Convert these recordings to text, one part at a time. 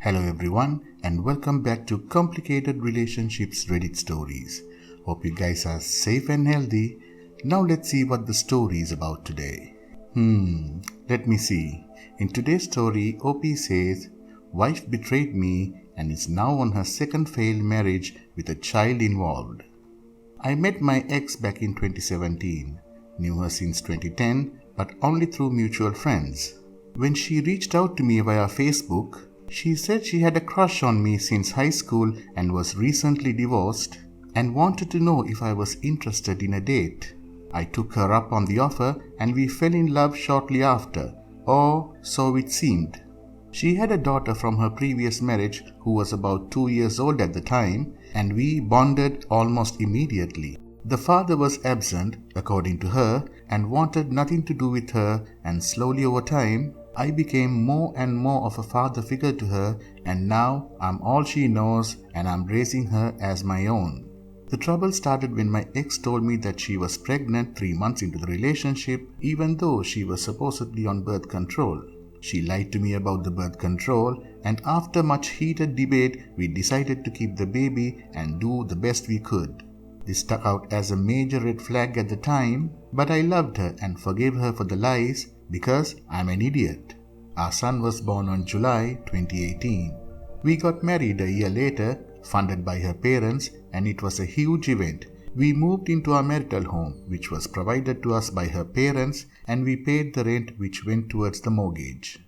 Hello everyone and welcome back to Complicated Relationships Reddit Stories. Hope you guys are safe and healthy. Now let's see what the story is about today. Let me see. In today's story, OP says, wife betrayed me and is now on her second failed marriage with a child involved. I met my ex back in 2017. Knew her since 2010 but only through mutual friends. When she reached out to me via Facebook, she said she had a crush on me since high school and was recently divorced and wanted to know if I was interested in a date. I took her up on the offer and we fell in love shortly after, or so it seemed. She had a daughter from her previous marriage who was about 2 years old at the time, and we bonded almost immediately. The father was absent, according to her, and wanted nothing to do with her, and slowly over time, I became more and more of a father figure to her, and now I'm all she knows and I'm raising her as my own. The trouble started when my ex told me that she was pregnant 3 months into the relationship, even though she was supposedly on birth control. She lied to me about the birth control, and after much heated debate, we decided to keep the baby and do the best we could. This stuck out as a major red flag at the time, but I loved her and forgave her for the lies because I'm an idiot. Our son was born on July 2018. We got married a year later, funded by her parents, and it was a huge event. We moved into our marital home, which was provided to us by her parents, and we paid the rent which went towards the mortgage.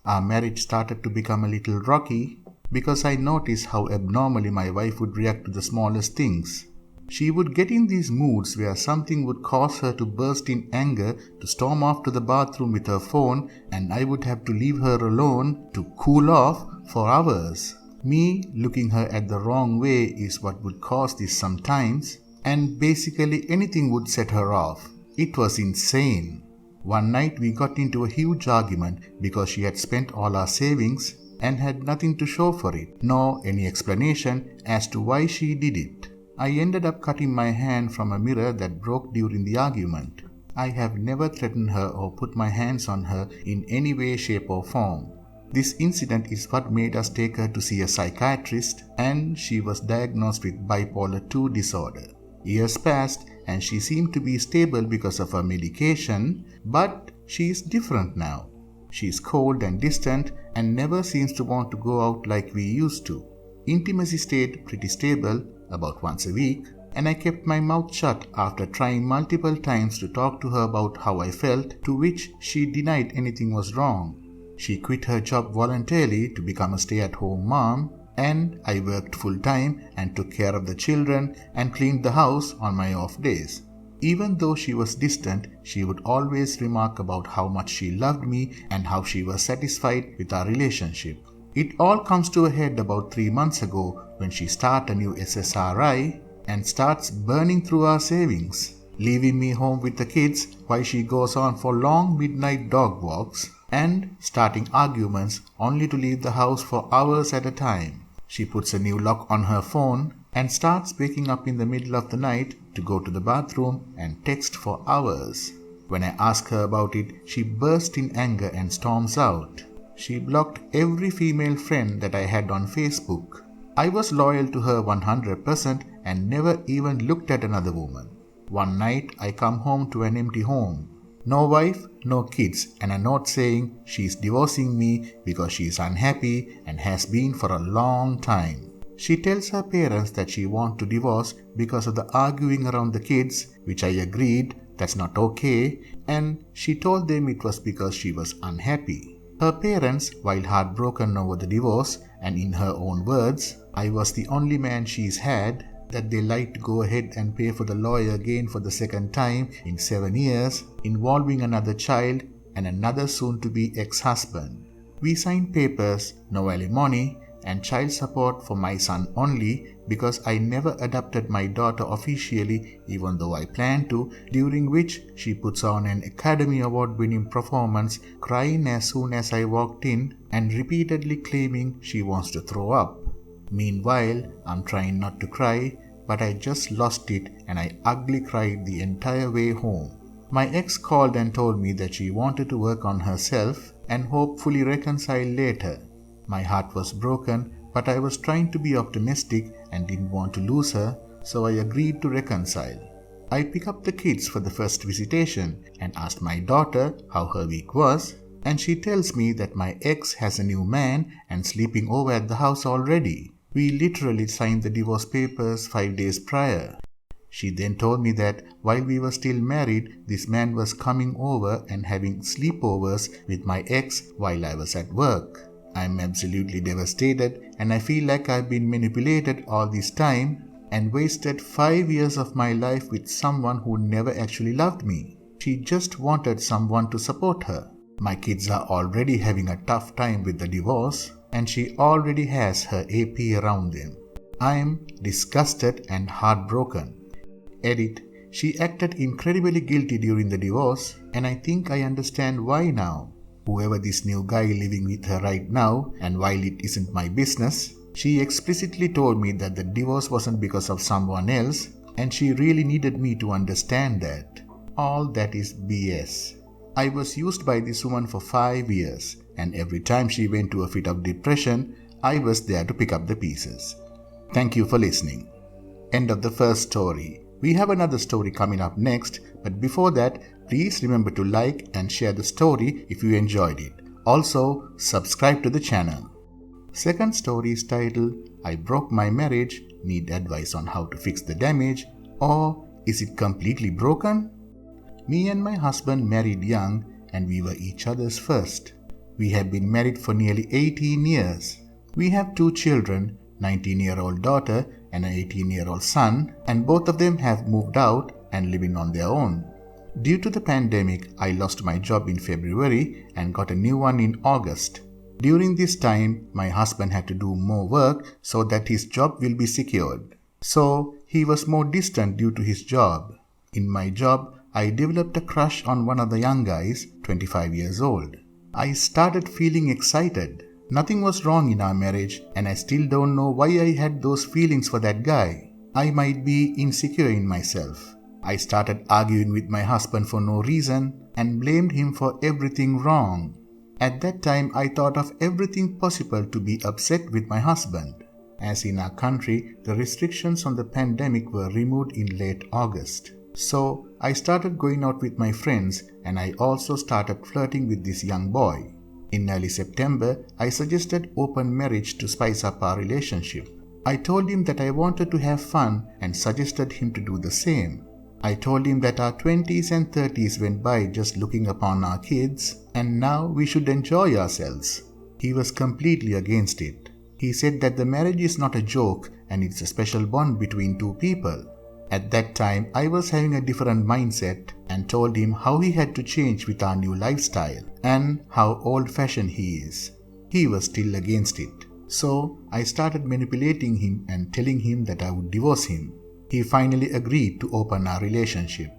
Our marriage started to become a little rocky because I noticed how abnormally my wife would react to the smallest things. She would get in these moods where something would cause her to burst in anger, to storm off to the bathroom with her phone, and I would have to leave her alone to cool off for hours. Me looking her at the wrong way is what would cause this sometimes, and basically anything would set her off. It was insane. One night we got into a huge argument because she had spent all our savings and had nothing to show for it, nor any explanation as to why she did it. I ended up cutting my hand from a mirror that broke during the argument. I have never threatened her or put my hands on her in any way, shape or form. This incident is what made us take her to see a psychiatrist, and she was diagnosed with bipolar 2 disorder. Years passed and she seemed to be stable because of her medication, but she is different now. She is cold and distant and never seems to want to go out like we used to. Intimacy stayed pretty stable, about once a week, and I kept my mouth shut after trying multiple times to talk to her about how I felt, to which she denied anything was wrong. She quit her job voluntarily to become a stay-at-home mom, and I worked full-time and took care of the children and cleaned the house on my off days. Even though she was distant, she would always remark about how much she loved me and how she was satisfied with our relationship. It all comes to a head about 3 months ago when she starts a new SSRI and starts burning through our savings, leaving me home with the kids while she goes on for long midnight dog walks and starting arguments only to leave the house for hours at a time. She puts a new lock on her phone and starts waking up in the middle of the night to go to the bathroom and text for hours. When I ask her about it, she bursts in anger and storms out. She blocked every female friend that I had on Facebook. I was loyal to her 100% and never even looked at another woman. One night I come home to an empty home. No wife, no kids, and a note saying she's divorcing me because she is unhappy and has been for a long time. She tells her parents that she wants to divorce because of the arguing around the kids, which I agreed that's not okay, and she told them it was because she was unhappy. Her parents, while heartbroken over the divorce, and in her own words, I was the only man she's had, that they like to go ahead and pay for the lawyer again for the second time in 7 years, involving another child and another soon-to-be ex-husband. We signed papers, no alimony, and child support for my son only because I never adopted my daughter officially, even though I planned to, during which she puts on an Academy Award-winning performance, crying as soon as I walked in and repeatedly claiming she wants to throw up. Meanwhile, I'm trying not to cry, but I just lost it and I ugly cried the entire way home. My ex called and told me that she wanted to work on herself and hopefully reconcile later. My heart was broken, but I was trying to be optimistic and didn't want to lose her, so I agreed to reconcile. I picked up the kids for the first visitation and asked my daughter how her week was, and she tells me that my ex has a new man and sleeping over at the house already. We literally signed the divorce papers 5 days prior. She then told me that while we were still married, this man was coming over and having sleepovers with my ex while I was at work. I'm absolutely devastated and I feel like I've been manipulated all this time and wasted 5 years of my life with someone who never actually loved me. She just wanted someone to support her. My kids are already having a tough time with the divorce and she already has her AP around them. I'm disgusted and heartbroken. Edit. She acted incredibly guilty during the divorce and I think I understand why now. Whoever this new guy living with her right now, and while it isn't my business, she explicitly told me that the divorce wasn't because of someone else and she really needed me to understand that. All that is BS. I was used by this woman for 5 years and every time she went to a fit of depression, I was there to pick up the pieces. Thank you for listening. End of the first story. We have another story coming up next, but before that, please remember to like and share the story if you enjoyed it. Also, subscribe to the channel. Second story is titled, I Broke My Marriage, Need Advice on How to Fix the Damage, or Is It Completely Broken? Me and my husband married young and we were each other's first. We have been married for nearly 18 years. We have 2 children, 19-year-old daughter and an 18-year-old son, and both of them have moved out and living on their own. Due to the pandemic, I lost my job in February and got a new one in August. During this time, my husband had to do more work so that his job will be secured. So, he was more distant due to his job. In my job, I developed a crush on one of the young guys, 25 years old. I started feeling excited. Nothing was wrong in our marriage and I still don't know why I had those feelings for that guy. I might be insecure in myself. I started arguing with my husband for no reason and blamed him for everything wrong. At that time, I thought of everything possible to be upset with my husband. As in our country, the restrictions on the pandemic were removed in late August. So, I started going out with my friends and I also started flirting with this young boy. In early September, I suggested open marriage to spice up our relationship. I told him that I wanted to have fun and suggested him to do the same. I told him that our 20s and 30s went by just looking upon our kids and now we should enjoy ourselves. He was completely against it. He said that the marriage is not a joke and it's a special bond between 2 people. At that time, I was having a different mindset and told him how he had to change with our new lifestyle and how old-fashioned he is. He was still against it. So, I started manipulating him and telling him that I would divorce him. He finally agreed to open our relationship.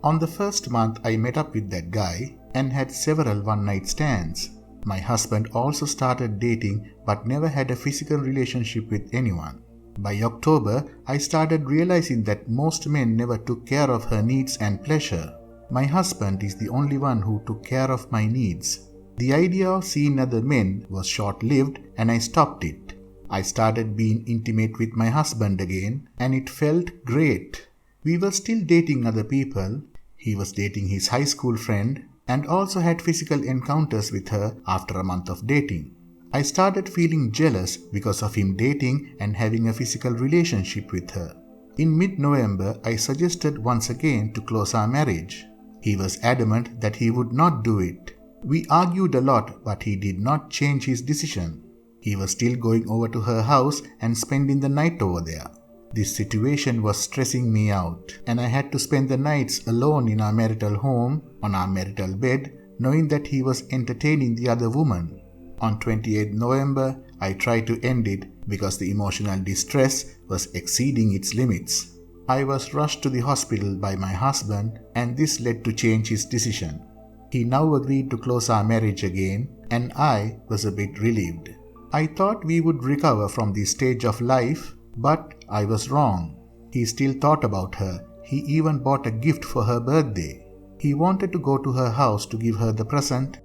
On the first month, I met up with that guy and had several one-night stands. My husband also started dating but never had a physical relationship with anyone. By October, I started realizing that most men never took care of her needs and pleasure. My husband is the only one who took care of my needs. The idea of seeing other men was short-lived and I stopped it. I started being intimate with my husband again and it felt great. We were still dating other people. He was dating his high school friend and also had physical encounters with her after a month of dating. I started feeling jealous because of him dating and having a physical relationship with her. In mid-November, I suggested once again to close our marriage. He was adamant that he would not do it. We argued a lot, but he did not change his decision. He was still going over to her house and spending the night over there. This situation was stressing me out, and I had to spend the nights alone in our marital home, on our marital bed, knowing that he was entertaining the other woman. On 28th November, I tried to end it because the emotional distress was exceeding its limits. I was rushed to the hospital by my husband and this led to change his decision. He now agreed to close our marriage again and I was a bit relieved. I thought we would recover from this stage of life, but I was wrong. He still thought about her. He even bought a gift for her birthday. He wanted to go to her house to give her the present,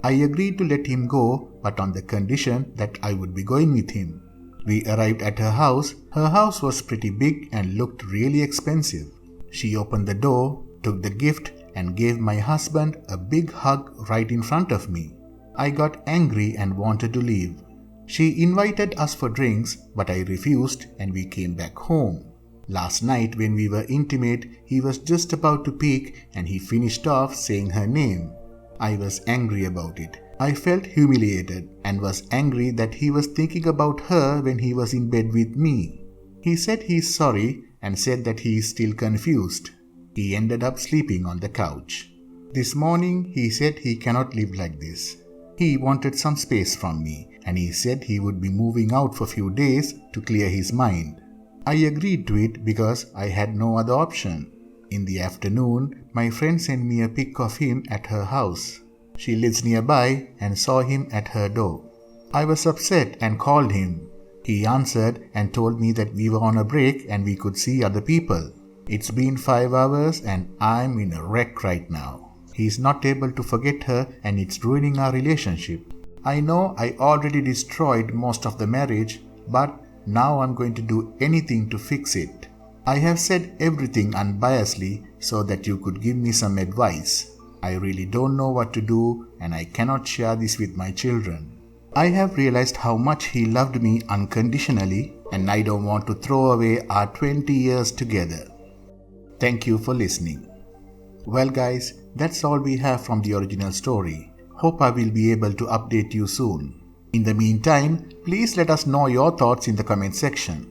I agreed to let him go, but on the condition that I would be going with him. We arrived at her house. Her house was pretty big and looked really expensive. She opened the door, took the gift, and gave my husband a big hug right in front of me. I got angry and wanted to leave. She invited us for drinks, but I refused and we came back home. Last night when we were intimate, he was just about to peek and he finished off saying her name. I was angry about it. I felt humiliated and was angry that he was thinking about her when he was in bed with me. He said he's sorry and said that he is still confused. He ended up sleeping on the couch. This morning he said he cannot live like this. He wanted some space from me and he said he would be moving out for a few days to clear his mind. I agreed to it because I had no other option. In the afternoon, my friend sent me a pic of him at her house. She lives nearby and saw him at her door. I was upset and called him. He answered and told me that we were on a break and we could see other people. It's been 5 hours and I'm in a wreck right now. He's not able to forget her and it's ruining our relationship. I know I already destroyed most of the marriage, but now I'm going to do anything to fix it. I have said everything unbiasedly so that you could give me some advice. I really don't know what to do and I cannot share this with my children. I have realized how much he loved me unconditionally and I don't want to throw away our 20 years together. Thank you for listening. Well guys, that's all we have from the original story. Hope I will be able to update you soon. In the meantime, please let us know your thoughts in the comment section.